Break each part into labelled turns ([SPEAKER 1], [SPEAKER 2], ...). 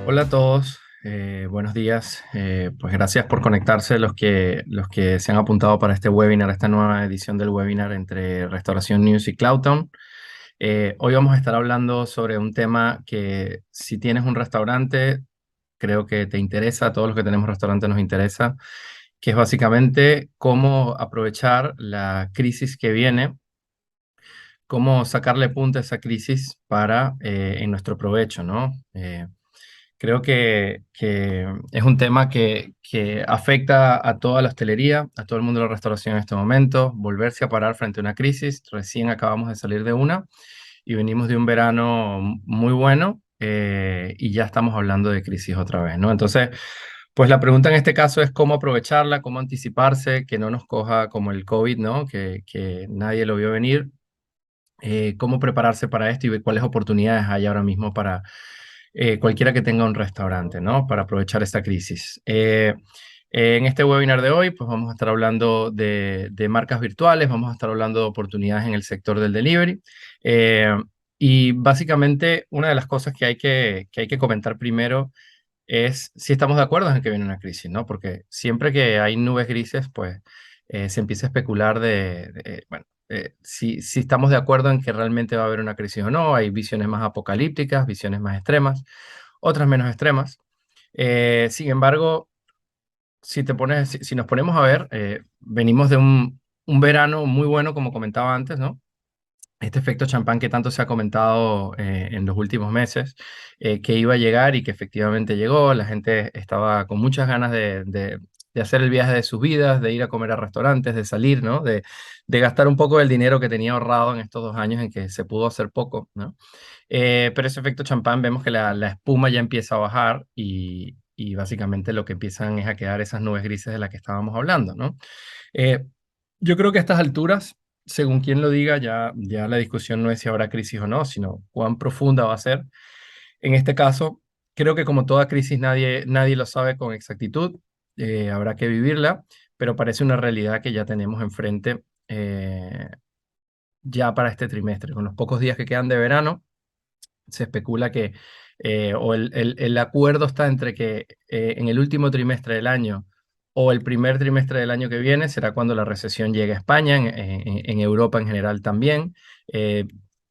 [SPEAKER 1] Hola a todos, buenos días. Pues gracias por conectarse los que se han apuntado para este webinar, esta nueva edición del webinar entre Restauración News y CloudTown. Hoy vamos a estar hablando sobre un tema que si tienes un restaurante, creo que te interesa, a todos los que tenemos restaurantes nos interesa, que es básicamente cómo aprovechar la crisis que viene, cómo sacarle punta a esa crisis para en nuestro provecho, ¿no? Creo que es un tema que afecta a toda la hostelería, a todo el mundo de la restauración en este momento. Volverse a parar frente a una crisis. Recién acabamos de salir de una y venimos de un verano muy bueno y ya estamos hablando de crisis otra vez, ¿no? Entonces, pues la pregunta en este caso es cómo aprovecharla, cómo anticiparse, que no nos coja como el COVID, ¿no? Que nadie lo vio venir. Cómo prepararse para esto y ver cuáles oportunidades hay ahora mismo para cualquiera que tenga un restaurante, ¿no? Para aprovechar esta crisis. En este webinar de hoy, pues vamos a estar hablando de marcas virtuales, vamos a estar hablando de oportunidades en el sector del delivery. eh, y básicamente, una de las cosas que hay que comentar primero es si estamos de acuerdo en que viene una crisis, ¿no? Porque siempre que hay nubes grises, pues se empieza a especular bueno, si estamos de acuerdo en que realmente va a haber una crisis o no. Hay visiones más apocalípticas, visiones más extremas, otras menos extremas. Sin embargo, si nos ponemos a ver, venimos de un verano muy bueno, como comentaba antes, ¿no? Este efecto champán que tanto se ha comentado en los últimos meses, que iba a llegar y que efectivamente llegó. La gente estaba con muchas ganas de hacer el viaje de sus vidas, de ir a comer a restaurantes, de salir, ¿no? De gastar un poco del dinero que tenía ahorrado en estos 2 años en que se pudo hacer poco, ¿no? Pero ese efecto champán vemos que la espuma ya empieza a bajar y básicamente lo que empiezan es a quedar esas nubes grises de las que estábamos hablando, ¿no? Eh, yo creo que a estas alturas, según quien lo diga, ya la discusión no es si habrá crisis o no, sino cuán profunda va a ser. En este caso, creo que como toda crisis nadie lo sabe con exactitud, habrá que vivirla, pero parece una realidad que ya tenemos enfrente ya para este trimestre. Con los pocos días que quedan de verano, se especula que, o el acuerdo está entre que en el último trimestre del año o el primer trimestre del año que viene será cuando la recesión llegue a España, en Europa en general también. Eh,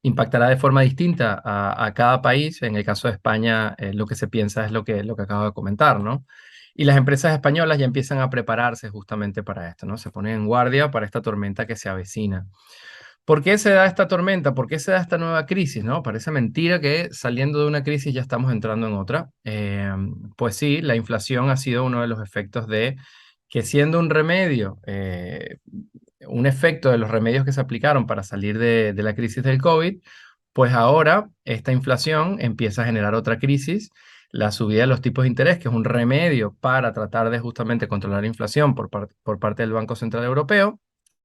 [SPEAKER 1] Impactará de forma distinta a cada país. En el caso de España, lo que se piensa es lo que acabo de comentar, ¿no? Y las empresas españolas ya empiezan a prepararse justamente para esto, ¿no? Se ponen en guardia para esta tormenta que se avecina. ¿Por qué se da esta tormenta? ¿Por qué se da esta nueva crisis? ¿No? Parece mentira que saliendo de una crisis ya estamos entrando en otra. Pues sí, la inflación ha sido uno de los efectos de que siendo un remedio, un efecto de los remedios que se aplicaron para salir de la crisis del COVID, pues ahora esta inflación empieza a generar otra crisis, la subida de los tipos de interés, que es un remedio para tratar de justamente controlar la inflación por parte del Banco Central Europeo,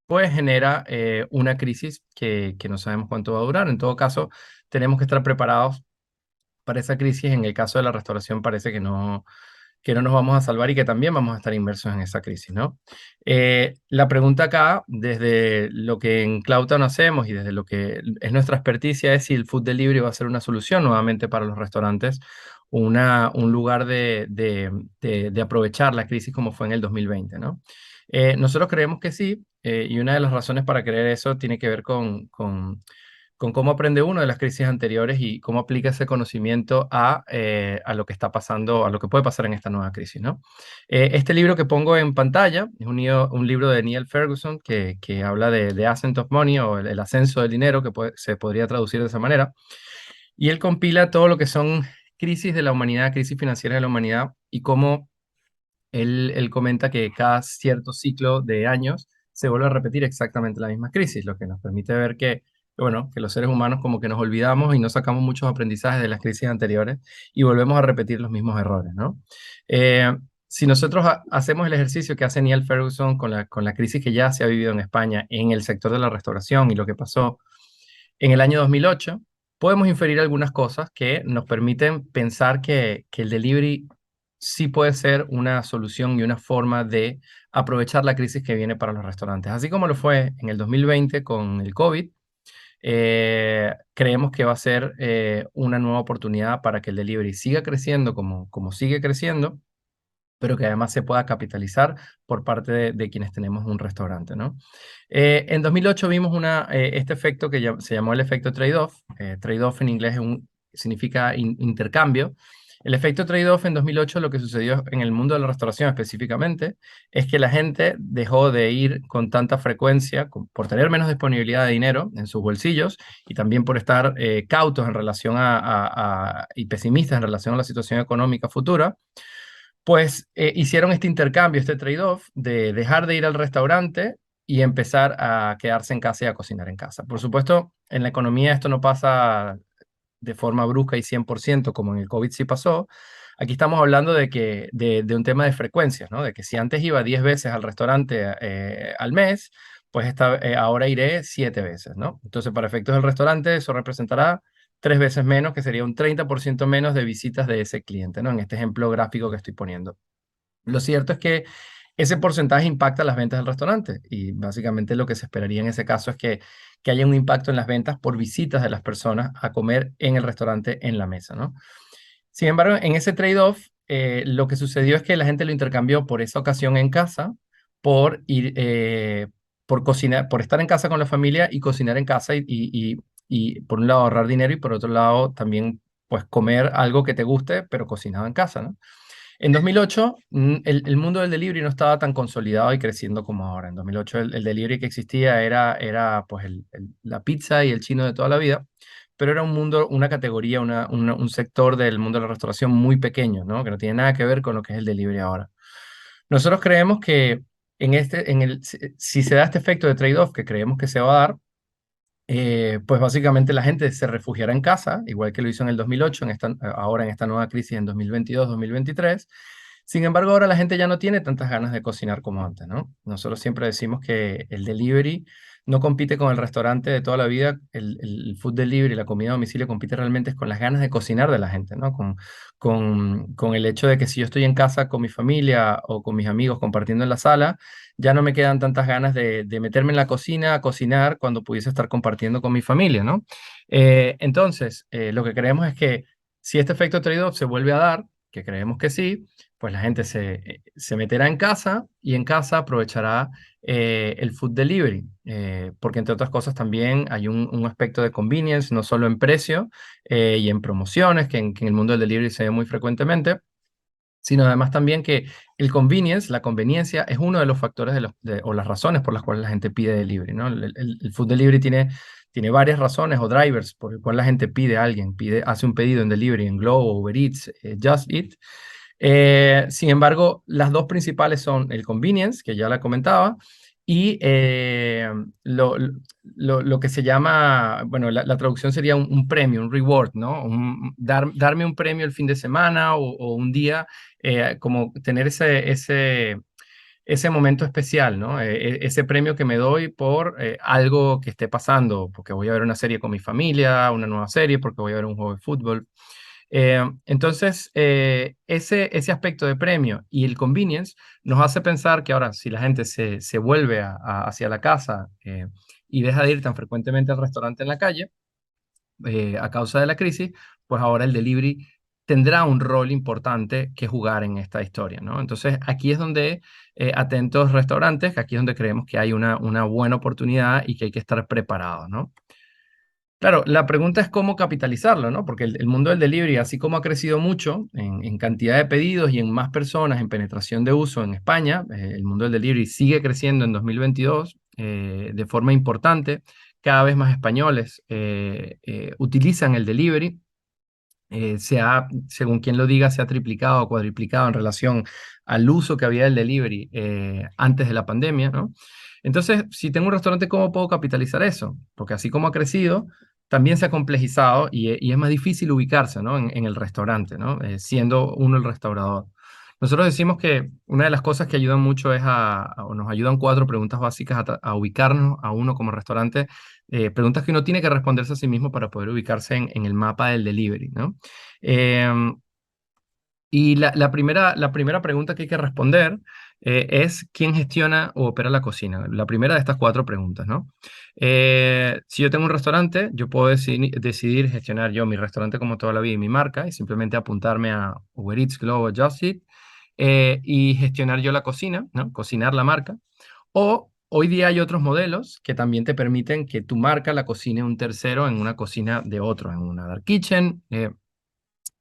[SPEAKER 1] pues genera una crisis que no sabemos cuánto va a durar. En todo caso, tenemos que estar preparados para esa crisis. En el caso de la restauración parece que no nos vamos a salvar y que también vamos a estar inmersos en esa crisis, ¿no? La pregunta acá, desde lo que en CloudTown hacemos y desde lo que es nuestra experticia, es si el food delivery va a ser una solución nuevamente para los restaurantes, un lugar de aprovechar la crisis como fue en el 2020, ¿no? Nosotros creemos que sí, y una de las razones para creer eso tiene que ver con cómo aprende uno de las crisis anteriores y cómo aplica ese conocimiento a lo que está pasando, a lo que puede pasar en esta nueva crisis, ¿no? Este libro que pongo en pantalla es un libro de Neil Ferguson que habla de Ascent of Money, o el ascenso del dinero, se podría traducir de esa manera. Y él compila todo lo que son crisis de la humanidad, crisis financieras de la humanidad, y cómo él comenta que cada cierto ciclo de años se vuelve a repetir exactamente la misma crisis, lo que nos permite ver bueno, que los seres humanos como que nos olvidamos y no sacamos muchos aprendizajes de las crisis anteriores y volvemos a repetir los mismos errores, ¿no? Si nosotros hacemos el ejercicio que hace Neil Ferguson con la crisis que ya se ha vivido en España en el sector de la restauración y lo que pasó en el año 2008, podemos inferir algunas cosas que nos permiten pensar que el delivery sí puede ser una solución y una forma de aprovechar la crisis que viene para los restaurantes. Así como lo fue en el 2020 con el COVID, creemos que va a ser una nueva oportunidad para que el delivery siga creciendo como sigue creciendo, pero que además se pueda capitalizar por parte de quienes tenemos un restaurante, ¿no? En 2008 vimos este efecto que se llamó el efecto trade-off. Trade-off en inglés significa intercambio. El efecto trade-off en 2008, lo que sucedió en el mundo de la restauración específicamente, es que la gente dejó de ir con tanta frecuencia por tener menos disponibilidad de dinero en sus bolsillos y también por estar cautos en relación y pesimistas en relación a la situación económica futura. Pues hicieron este intercambio, este trade-off de dejar de ir al restaurante y empezar a quedarse en casa y a cocinar en casa. Por supuesto, en la economía esto no pasa de forma brusca y 100% como en el COVID sí pasó. Aquí estamos hablando de un tema de frecuencias, ¿no? De que si antes iba 10 veces al restaurante al mes, pues ahora iré 7 veces, ¿no? Entonces, para efectos del restaurante, eso representará 3 veces menos, que sería un 30% menos de visitas de ese cliente, ¿no? En este ejemplo gráfico que estoy poniendo. Lo cierto es que ese porcentaje impacta las ventas del restaurante y básicamente lo que se esperaría en ese caso es que haya un impacto en las ventas por visitas de las personas a comer en el restaurante en la mesa, ¿no? Sin embargo, en ese trade-off, lo que sucedió es que la gente lo intercambió por esa ocasión en casa, por ir, por cocinar, por estar en casa con la familia y cocinar en casa y por un lado ahorrar dinero y por otro lado también pues comer algo que te guste, pero cocinado en casa, ¿no? En 2008, el mundo del delivery no estaba tan consolidado y creciendo como ahora. En 2008, el delivery que existía era pues la pizza y el chino de toda la vida, pero era un mundo, una categoría, un sector del mundo de la restauración muy pequeño, ¿no? Que no tiene nada que ver con lo que es el delivery ahora. Nosotros creemos que si se da este efecto de trade-off que creemos que se va a dar, pues básicamente la gente se refugiará en casa, igual que lo hizo en el 2008, ahora en esta nueva crisis en 2022-2023. Sin embargo, ahora la gente ya no tiene tantas ganas de cocinar como antes, ¿no? Nosotros siempre decimos que el delivery no compite con el restaurante de toda la vida. El food delivery, la comida a domicilio, compite realmente es con las ganas de cocinar de la gente, ¿no? Con el hecho de que si yo estoy en casa con mi familia o con mis amigos compartiendo en la sala, ya no me quedan tantas ganas de meterme en la cocina a cocinar cuando pudiese estar compartiendo con mi familia, ¿no? Entonces, lo que creemos es que si este efecto trade-off se vuelve a dar, que creemos que sí, pues la gente se meterá en casa y en casa aprovechará el food delivery, porque entre otras cosas también hay un aspecto de convenience, no solo en precio y en promociones, que en el mundo del delivery se ve muy frecuentemente, sino además también que la conveniencia, es uno de los factores o las razones por las cuales la gente pide delivery, ¿no? El food delivery tiene varias razones o drivers por el cual la gente pide a alguien, hace un pedido en delivery, en Glovo, Uber Eats, Just Eat. Sin embargo, las dos principales son el convenience, que ya la comentaba, y lo que se llama, bueno, la traducción sería un premio, un reward, ¿no? Darme un premio el fin de semana o un día, como tener ese momento especial, ¿no? Ese premio que me doy por algo que esté pasando, porque voy a ver una serie con mi familia, una nueva serie, porque voy a ver un juego de fútbol. Entonces, ese aspecto de premio y el convenience nos hace pensar que ahora, si la gente se vuelve hacia la casa y deja de ir tan frecuentemente al restaurante en la calle, a causa de la crisis, pues ahora el delivery tendrá un rol importante que jugar en esta historia, ¿no? Entonces, aquí es donde, atentos restaurantes, que aquí es donde creemos que hay una buena oportunidad y que hay que estar preparados, ¿no? Claro, la pregunta es cómo capitalizarlo, ¿no? Porque el mundo del delivery, así como ha crecido mucho en cantidad de pedidos y en más personas, en penetración de uso en España, el mundo del delivery sigue creciendo en 2022 de forma importante. Cada vez más españoles utilizan el delivery. Según quien lo diga, se ha triplicado o cuadriplicado en relación al uso que había del delivery antes de la pandemia, ¿no? Entonces, si tengo un restaurante, ¿cómo puedo capitalizar eso? Porque así como ha crecido, también se ha complejizado y es más difícil ubicarse, ¿no? En el restaurante, ¿no? Siendo uno el restaurador. Nosotros decimos que una de las cosas que ayudan mucho o nos ayudan 4 preguntas básicas a ubicarnos a uno como restaurante, preguntas que uno tiene que responderse a sí mismo para poder ubicarse en el mapa del delivery, ¿no? Em, Y la primera pregunta que hay que responder es ¿quién gestiona o opera la cocina? La primera de estas cuatro preguntas, ¿no? Si yo tengo un restaurante, yo puedo decidir gestionar yo mi restaurante como toda la vida y mi marca y simplemente apuntarme a Uber Eats, Glovo, Just Eat y gestionar yo la cocina, ¿no? Cocinar la marca. O hoy día hay otros modelos que también te permiten que tu marca la cocine un tercero en una cocina de otro, en una dark kitchen,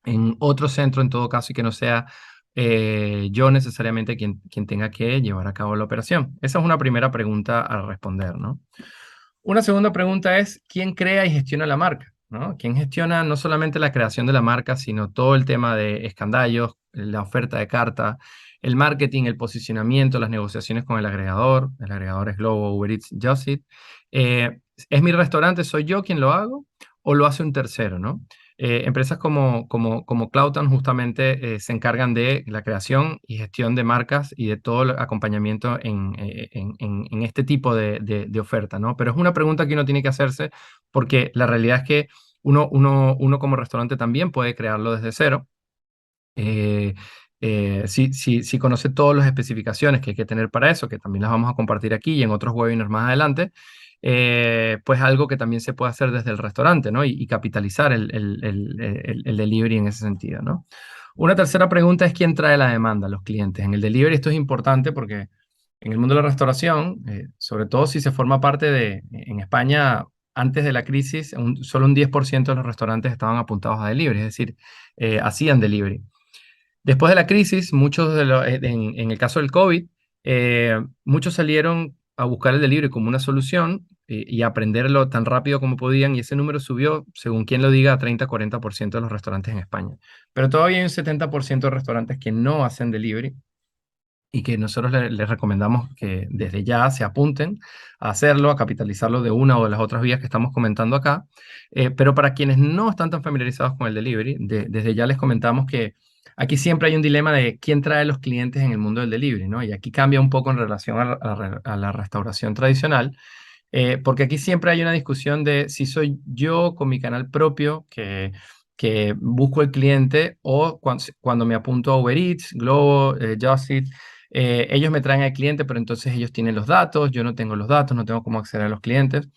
[SPEAKER 1] en otro centro en todo caso y que no sea yo necesariamente quien tenga que llevar a cabo la operación. Esa es una primera pregunta a responder, ¿no? Una segunda pregunta es, ¿quién crea y gestiona la marca? ¿No? ¿Quién gestiona no solamente la creación de la marca, sino todo el tema de escandallos, la oferta de carta, el marketing, el posicionamiento, las negociaciones con el agregador es Glovo, Uber Eats, Just Eat. ¿Es mi restaurante, soy yo quien lo hago o lo hace un tercero, ¿no? Empresas como Cloudtown justamente se encargan de la creación y gestión de marcas y de todo el acompañamiento en este tipo de oferta, ¿no? Pero es una pregunta que uno tiene que hacerse porque la realidad es que uno como restaurante también puede crearlo desde cero. Eh, si conoce todas las especificaciones que hay que tener para eso, que también las vamos a compartir aquí y en otros webinars más adelante, pues algo que también se puede hacer desde el restaurante, ¿no? Y capitalizar el delivery en ese sentido, ¿no? Una tercera pregunta es quién trae la demanda, los clientes. En el delivery esto es importante porque en el mundo de la restauración, sobre todo si se forma parte en España, antes de la crisis, solo un 10% de los restaurantes estaban apuntados a delivery, es decir, hacían delivery. Después de la crisis, en el caso del COVID, muchos salieron a buscar el delivery como una solución y a aprenderlo tan rápido como podían y ese número subió, según quien lo diga, a 30-40% de los restaurantes en España. Pero todavía hay un 70% de restaurantes que no hacen delivery y que nosotros les recomendamos que desde ya se apunten a hacerlo, a capitalizarlo de una o de las otras vías que estamos comentando acá. Pero para quienes no están tan familiarizados con el delivery, desde ya les comentamos que aquí siempre hay un dilema de quién trae los clientes en el mundo del delivery, ¿no? Y aquí cambia un poco en relación a la restauración tradicional, porque aquí siempre hay una discusión de si soy yo con mi canal propio que busco el cliente o cuando me apunto a Uber Eats, Glovo, Just Eat, ellos me traen al cliente, pero entonces ellos tienen los datos, yo no tengo los datos, no tengo cómo acceder a los clientes.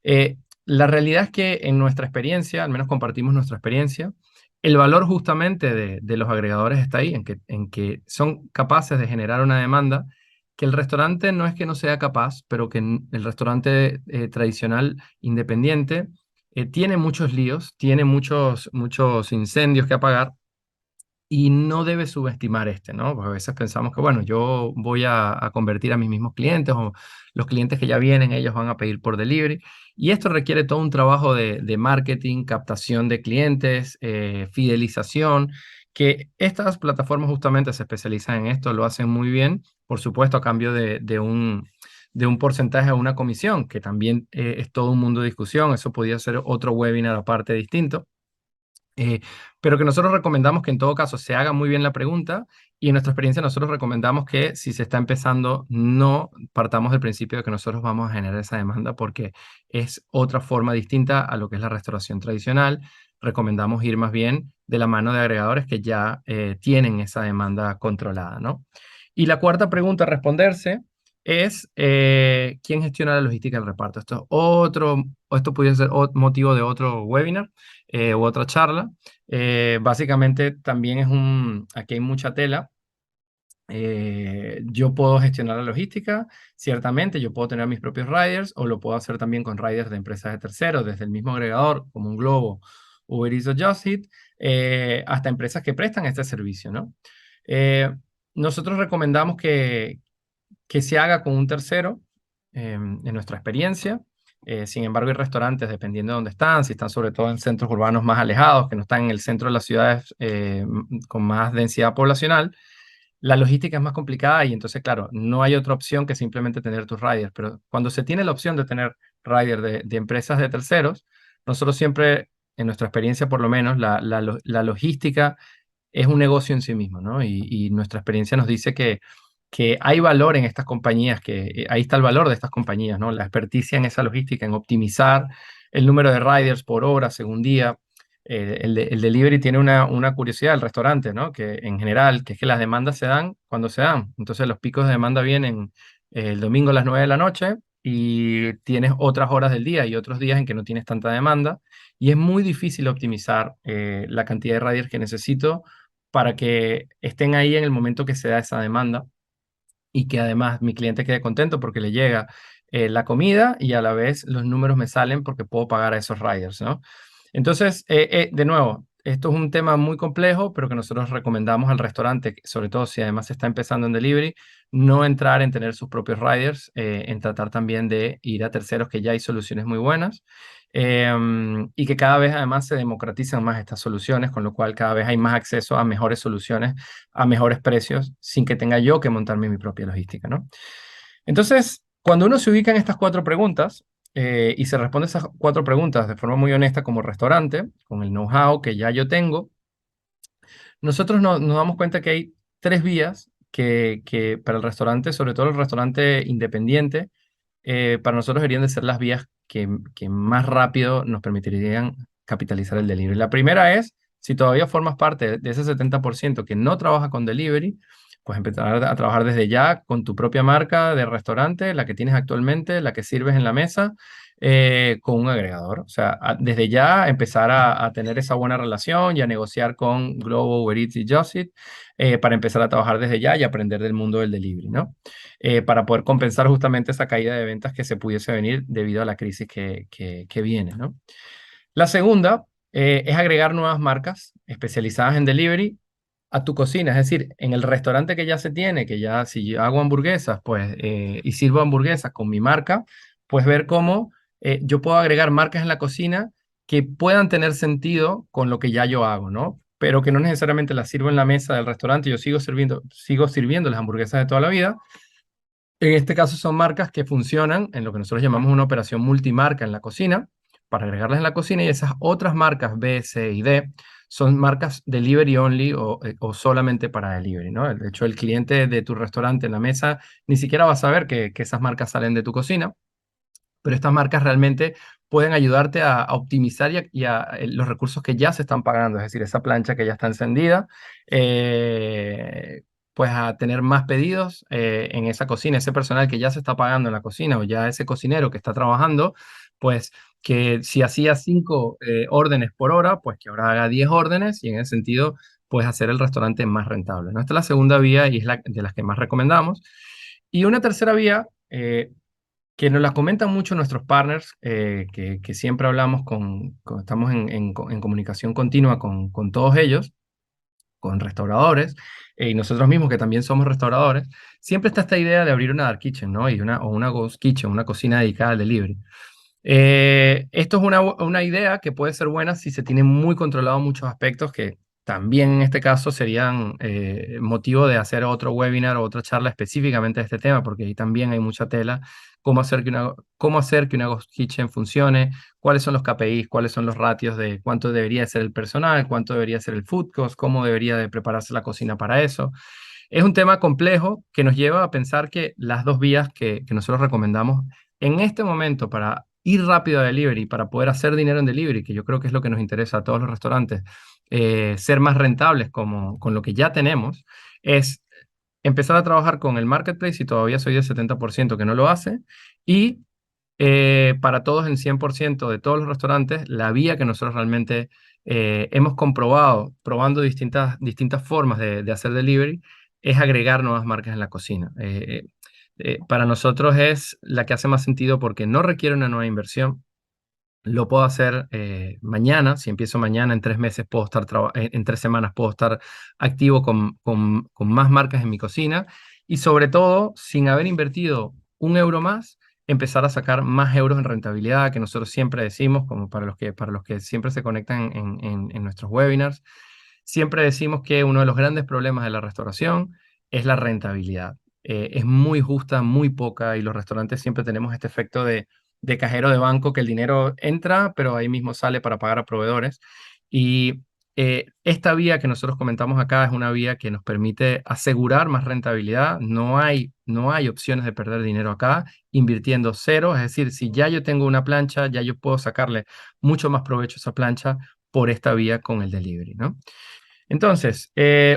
[SPEAKER 1] Eh, la realidad es que en nuestra experiencia, al menos compartimos nuestra experiencia, el valor justamente de los agregadores está ahí, en que son capaces de generar una demanda que el restaurante no es que no sea capaz, pero que el restaurante tradicional independiente tiene muchos líos, tiene muchos incendios que apagar y no debe subestimar este, ¿no? Porque a veces pensamos que, bueno, yo voy a convertir a mis mismos clientes o los clientes que ya vienen, ellos van a pedir por delivery. Y esto requiere todo un trabajo de marketing, captación de clientes, fidelización, que estas plataformas justamente se especializan en esto, lo hacen muy bien, por supuesto, a cambio de un porcentaje o una comisión, que también es todo un mundo de discusión. Eso podría ser otro webinar aparte distinto. Eh, pero que nosotros recomendamos que en todo caso se haga muy bien la pregunta y en nuestra experiencia nosotros recomendamos que si se está empezando no partamos del principio de que nosotros vamos a generar esa demanda porque es otra forma distinta a lo que es la restauración tradicional. Recomendamos ir más bien de la mano de agregadores que ya tienen esa demanda controlada, ¿no? Y la cuarta pregunta a responderse es ¿quién gestiona la logística del reparto? Esto puede ser motivo de otro webinar u otra charla. Básicamente también aquí hay mucha tela. Yo puedo gestionar la logística, ciertamente, yo puedo tener mis propios riders o lo puedo hacer también con riders de empresas de terceros, desde el mismo agregador, como un Globo, Uber Eats o Just Eat, hasta empresas que prestan este servicio, ¿no? Eh, Nosotros recomendamos que se haga con un tercero, en nuestra experiencia. Sin embargo, hay restaurantes, dependiendo de dónde están, si están sobre todo en centros urbanos más alejados, que no están en el centro de las ciudades con más densidad poblacional, la logística es más complicada y entonces, claro, no hay otra opción que simplemente tener tus riders. Pero cuando se tiene la opción de tener riders de empresas de terceros, nosotros siempre, en nuestra experiencia por lo menos, la logística es un negocio en sí mismo, ¿no? Y nuestra experiencia nos dice que hay valor en estas compañías, que ahí está el valor de estas compañías, ¿no? La experticia en esa logística, en optimizar el número de riders por hora, según día, el delivery tiene una curiosidad, el restaurante, ¿no? Que en general, que es que las demandas se dan cuando se dan. Entonces los picos de demanda vienen el domingo a las 9 de la noche y tienes otras horas del día y otros días en que no tienes tanta demanda. Y es muy difícil optimizar la cantidad de riders que necesito para que estén ahí en el momento que se da esa demanda y que además mi cliente quede contento porque le llega la comida y a la vez los números me salen porque puedo pagar a esos riders, ¿no? Entonces, de nuevo, esto es un tema muy complejo, pero que nosotros recomendamos al restaurante, sobre todo si además está empezando en delivery, no entrar en tener sus propios riders, en tratar también de ir a terceros que ya hay soluciones muy buenas. Y que cada vez además se democratizan más estas soluciones, con lo cual cada vez hay más acceso a mejores soluciones, a mejores precios, sin que tenga yo que montarme mi propia logística, ¿no? Entonces, cuando uno se ubica en estas cuatro preguntas y se responde esas cuatro preguntas de forma muy honesta como restaurante, con el know-how que ya yo tengo, nosotros nos damos cuenta que hay tres vías que para el restaurante, sobre todo el restaurante independiente, para nosotros deberían de ser las vías que más rápido nos permitirían capitalizar el delivery. La primera es, si todavía formas parte de ese 70% que no trabaja con delivery, pues empezar a trabajar desde ya con tu propia marca de restaurante, la que tienes actualmente, la que sirves en la mesa, con un agregador. O sea, desde ya empezar a tener esa buena relación y a negociar con Globo, Uber Eats y Just Eat, para empezar a trabajar desde ya y aprender del mundo del delivery, ¿no? Para poder compensar justamente esa caída de ventas que se pudiese venir debido a la crisis que viene, ¿no? La segunda es agregar nuevas marcas especializadas en delivery a tu cocina, es decir, en el restaurante que ya se tiene, que ya si yo hago hamburguesas, pues, y sirvo hamburguesas con mi marca, pues ver cómo yo puedo agregar marcas en la cocina que puedan tener sentido con lo que ya yo hago, ¿no? Pero que no necesariamente las sirvo en la mesa del restaurante, yo sigo sirviendo las hamburguesas de toda la vida. En este caso son marcas que funcionan en lo que nosotros llamamos una operación multimarca en la cocina, para agregarlas en la cocina, y esas otras marcas B, C y D son marcas delivery only o solamente para delivery, ¿no? De hecho, el cliente de tu restaurante en la mesa ni siquiera va a saber que esas marcas salen de tu cocina, pero estas marcas realmente pueden ayudarte a optimizar los recursos que ya se están pagando, es decir, esa plancha que ya está encendida, pues a tener más pedidos en esa cocina, ese personal que ya se está pagando en la cocina o ya ese cocinero que está trabajando, pues que si hacía 5 órdenes por hora, pues que ahora haga 10 órdenes y en ese sentido, pues hacer el restaurante más rentable, ¿no? Esta es la segunda vía y es la de las que más recomendamos. Y una tercera vía, que nos la comentan mucho nuestros partners, que siempre hablamos estamos en comunicación continua con todos ellos, con restauradores, y nosotros mismos que también somos restauradores, siempre está esta idea de abrir una dark kitchen, ¿no? O una ghost kitchen, una cocina dedicada al delivery. Esto es una idea que puede ser buena si se tienen muy controlados muchos aspectos que también en este caso serían motivo de hacer otro webinar o otra charla específicamente de este tema, porque ahí también hay mucha tela. Cómo hacer que una Ghost Kitchen funcione, cuáles son los KPIs, cuáles son los ratios de cuánto debería ser el personal, cuánto debería ser el food cost, cómo debería de prepararse la cocina para eso. Es un tema complejo que nos lleva a pensar que las dos vías que nosotros recomendamos en este momento para ir rápido a delivery, para poder hacer dinero en delivery, que yo creo que es lo que nos interesa a todos los restaurantes, ser más rentables con lo que ya tenemos, es empezar a trabajar con el marketplace, y todavía soy del 70% que no lo hace, y para todos en 100% de todos los restaurantes, la vía que nosotros realmente hemos comprobado, probando distintas formas de hacer delivery, es agregar nuevas marcas en la cocina. Para nosotros es la que hace más sentido porque no requiere una nueva inversión. Lo puedo hacer mañana. Si empiezo mañana, en 3 meses puedo estar, en 3 semanas puedo estar activo con más marcas en mi cocina, y sobre todo, sin haber invertido un euro más, empezar a sacar más euros en rentabilidad, que nosotros siempre decimos, como para los que siempre se conectan en nuestros webinars, siempre decimos que uno de los grandes problemas de la restauración es la rentabilidad. Es muy justa, muy poca, y los restaurantes siempre tenemos este efecto de cajero de banco, que el dinero entra, pero ahí mismo sale para pagar a proveedores. Y esta vía que nosotros comentamos acá es una vía que nos permite asegurar más rentabilidad. No hay opciones de perder dinero acá, invirtiendo cero. Es decir, si ya yo tengo una plancha, ya yo puedo sacarle mucho más provecho a esa plancha por esta vía con el delivery, ¿no? Entonces,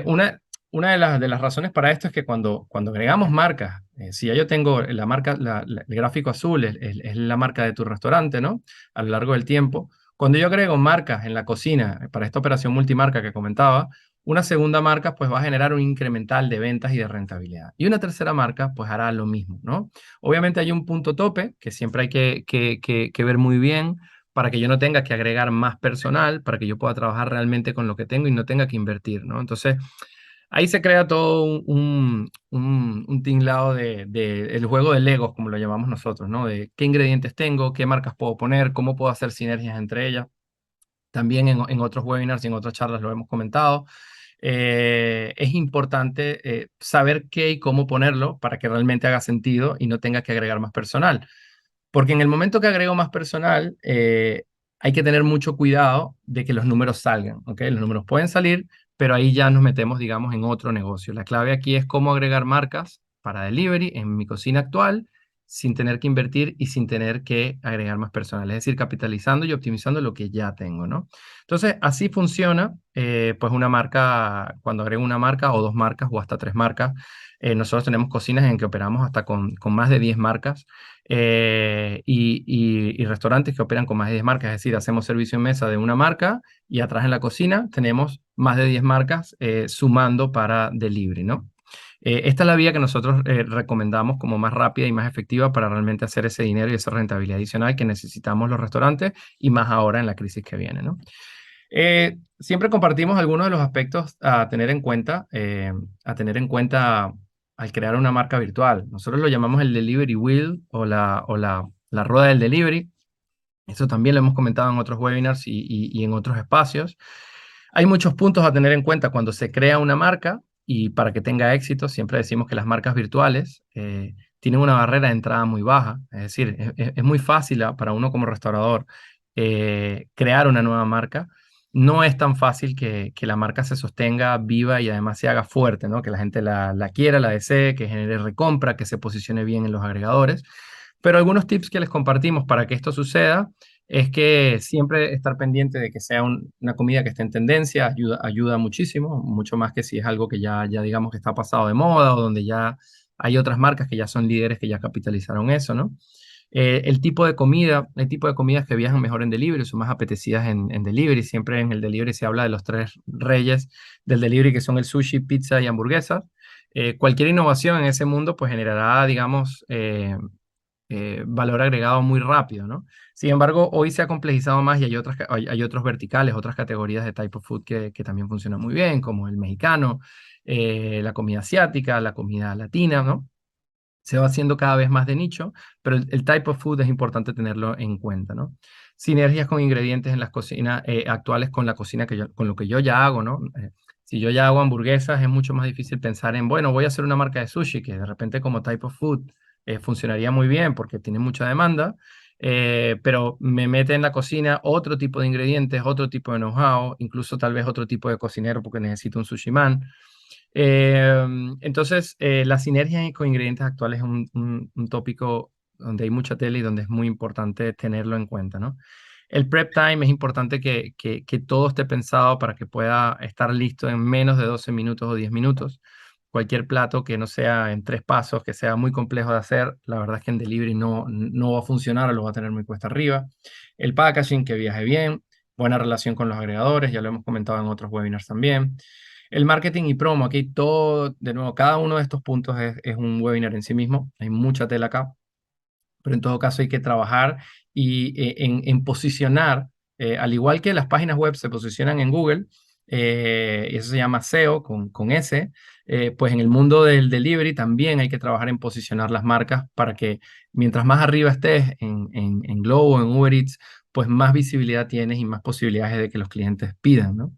[SPEAKER 1] una de las razones para esto es que cuando agregamos marcas, si ya yo tengo la marca, el gráfico azul es la marca de tu restaurante, ¿no? A lo largo del tiempo. Cuando yo agrego marcas en la cocina para esta operación multimarca que comentaba, una segunda marca pues va a generar un incremental de ventas y de rentabilidad. Y una tercera marca pues hará lo mismo, ¿no? Obviamente hay un punto tope que siempre hay que ver muy bien para que yo no tenga que agregar más personal, para que yo pueda trabajar realmente con lo que tengo y no tenga que invertir, ¿no? Entonces, ahí se crea todo un tinglado de el juego de Legos, como lo llamamos nosotros, ¿no? De qué ingredientes tengo, qué marcas puedo poner, cómo puedo hacer sinergias entre ellas. También en otros webinars y en otras charlas lo hemos comentado. Es importante saber qué y cómo ponerlo para que realmente haga sentido y no tenga que agregar más personal. Porque en el momento que agrego más personal, hay que tener mucho cuidado de que los números salgan, ¿ok? Los números pueden salir, pero ahí ya nos metemos, digamos, en otro negocio. La clave aquí es cómo agregar marcas para delivery en mi cocina actual sin tener que invertir y sin tener que agregar más personal. Es decir, capitalizando y optimizando lo que ya tengo, ¿no? Entonces, así funciona, pues una marca, cuando agrego una marca o dos marcas o hasta tres marcas. Nosotros tenemos cocinas en que operamos hasta con más de 10 marcas y restaurantes que operan con más de 10 marcas, es decir, hacemos servicio en mesa de una marca y atrás en la cocina tenemos más de 10 marcas sumando para delivery, ¿no? Esta es la vía que nosotros recomendamos como más rápida y más efectiva para realmente hacer ese dinero y esa rentabilidad adicional que necesitamos los restaurantes y más ahora en la crisis que viene, ¿no? Siempre compartimos algunos de los aspectos a tener en cuenta al crear una marca virtual. Nosotros lo llamamos el delivery wheel la rueda del delivery. Eso también lo hemos comentado en otros webinars y en otros espacios. Hay muchos puntos a tener en cuenta cuando se crea una marca y para que tenga éxito, siempre decimos que las marcas virtuales tienen una barrera de entrada muy baja. Es decir, es muy fácil para uno como restaurador crear una nueva marca. No es tan fácil que la marca se sostenga viva y además se haga fuerte, ¿no? Que la gente la quiera, la desee, que genere recompra, que se posicione bien en los agregadores. Pero algunos tips que les compartimos para que esto suceda es que siempre estar pendiente de que sea una comida que esté en tendencia ayuda muchísimo, mucho más que si es algo que ya digamos que está pasado de moda o donde ya hay otras marcas que ya son líderes que ya capitalizaron eso, ¿no? El tipo de comidas que viajan mejor en delivery, son más apetecidas en delivery. Siempre en el delivery se habla de los tres reyes del delivery, que son el sushi, pizza y hamburguesas. Cualquier innovación en ese mundo pues generará, digamos, valor agregado muy rápido, ¿no? Sin embargo, hoy se ha complejizado más y hay otros verticales, otras categorías de type of food que también funcionan muy bien, como el mexicano, la comida asiática, la comida latina, ¿no? Se va haciendo cada vez más de nicho, pero el type of food es importante tenerlo en cuenta, ¿no? Sinergias con ingredientes en las cocinas actuales con la cocina con lo que yo ya hago, ¿no? Si yo ya hago hamburguesas, es mucho más difícil pensar en, bueno, voy a hacer una marca de sushi que de repente como type of food funcionaría muy bien porque tiene mucha demanda, pero me mete en la cocina otro tipo de ingredientes, otro tipo de know-how, incluso tal vez otro tipo de cocinero porque necesito un sushi man. Eh, entonces, la sinergia con ingredientes actuales es un tópico donde hay mucha tela y donde es muy importante tenerlo en cuenta, ¿no? El prep time es importante que todo esté pensado para que pueda estar listo en menos de 12 minutos o 10 minutos. Cualquier plato que no sea en tres pasos, que sea muy complejo de hacer, la verdad es que en delivery no va a funcionar o lo va a tener muy cuesta arriba. El packaging, que viaje bien, buena relación con los agregadores, ya lo hemos comentado en otros webinars también. El marketing y promo, aquí todo, de nuevo, cada uno de estos puntos es un webinar en sí mismo, hay mucha tela acá, pero en todo caso hay que trabajar en posicionar, al igual que las páginas web se posicionan en Google, y eso se llama SEO con S, pues en el mundo del delivery también hay que trabajar en posicionar las marcas para que mientras más arriba estés en Globo, en Uber Eats, pues más visibilidad tienes y más posibilidades de que los clientes pidan, ¿no?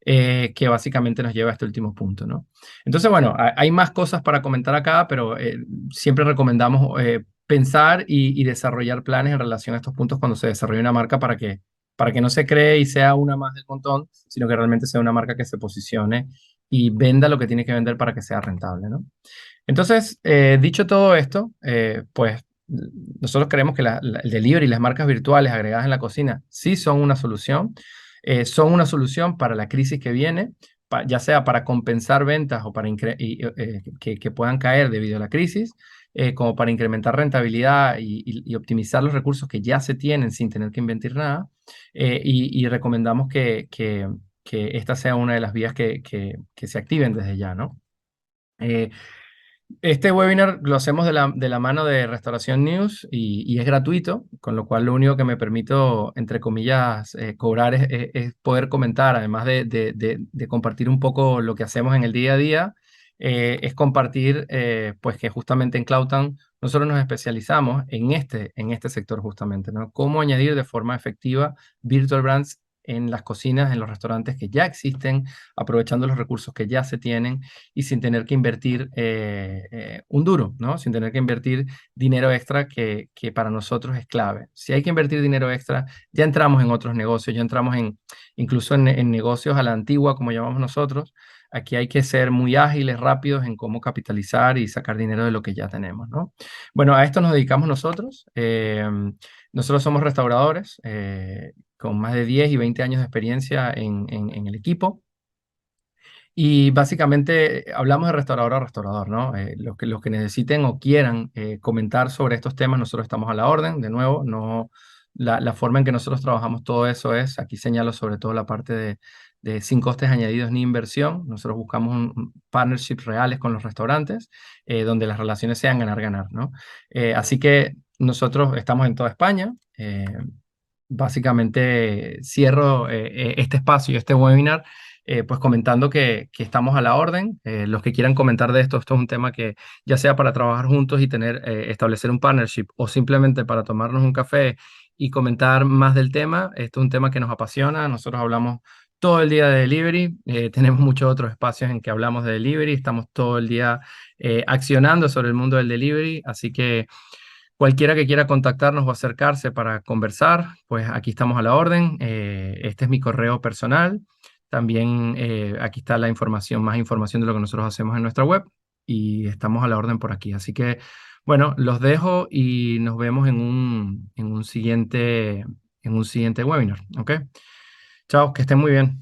[SPEAKER 1] Que básicamente nos lleva a este último punto, ¿no? Entonces, bueno, hay más cosas para comentar acá, pero siempre recomendamos pensar y desarrollar planes en relación a estos puntos cuando se desarrolla una marca para que no se cree y sea una más del montón, sino que realmente sea una marca que se posicione y venda lo que tiene que vender para que sea rentable, ¿no? Entonces, dicho todo esto, pues nosotros creemos que el delivery y las marcas virtuales agregadas en la cocina sí son una solución. son una solución para la crisis que viene, ya sea para compensar ventas o para que puedan caer debido a la crisis, como para incrementar rentabilidad y optimizar los recursos que ya se tienen sin tener que invertir nada. Y recomendamos que esta sea una de las vías que se activen desde ya, ¿no? Eh, este webinar lo hacemos de la mano de Restauración News y es gratuito, con lo cual lo único que me permito, entre comillas, cobrar es poder comentar, además de compartir un poco lo que hacemos en el día a día, es compartir pues que justamente en CloudTown nosotros nos especializamos en este sector justamente, ¿no? Cómo añadir de forma efectiva virtual brands en las cocinas, en los restaurantes que ya existen, aprovechando los recursos que ya se tienen y sin tener que invertir un duro, ¿no? Sin tener que invertir dinero extra que para nosotros es clave. Si hay que invertir dinero extra, ya entramos en otros negocios, ya entramos incluso en negocios a la antigua, como llamamos nosotros. Aquí hay que ser muy ágiles, rápidos en cómo capitalizar y sacar dinero de lo que ya tenemos, ¿no? Bueno, a esto nos dedicamos nosotros. Nosotros somos restauradores con más de 10 y 20 años de experiencia en el equipo. Y básicamente hablamos de restaurador a restaurador, ¿no? Los que necesiten o quieran comentar sobre estos temas, nosotros estamos a la orden. De nuevo, no, la forma en que nosotros trabajamos todo eso es, aquí señalo sobre todo la parte de sin costes añadidos ni inversión. Nosotros buscamos partnerships reales con los restaurantes, donde las relaciones sean ganar-ganar, ¿no? Así que nosotros estamos en toda España. Básicamente cierro este espacio y este webinar pues comentando que estamos a la orden. Los que quieran comentar de esto, esto es un tema que ya sea para trabajar juntos y establecer un partnership o simplemente para tomarnos un café y comentar más del tema. Esto es un tema que nos apasiona. Nosotros hablamos todo el día de delivery. Tenemos muchos otros espacios en que hablamos de delivery. Estamos todo el día accionando sobre el mundo del delivery. Así que cualquiera que quiera contactarnos o acercarse para conversar, pues aquí estamos a la orden. Este es mi correo personal. También aquí está la información, más información de lo que nosotros hacemos en nuestra web y estamos a la orden por aquí. Así que, bueno, los dejo y nos vemos en un siguiente webinar. ¿Ok? Chao, que estén muy bien.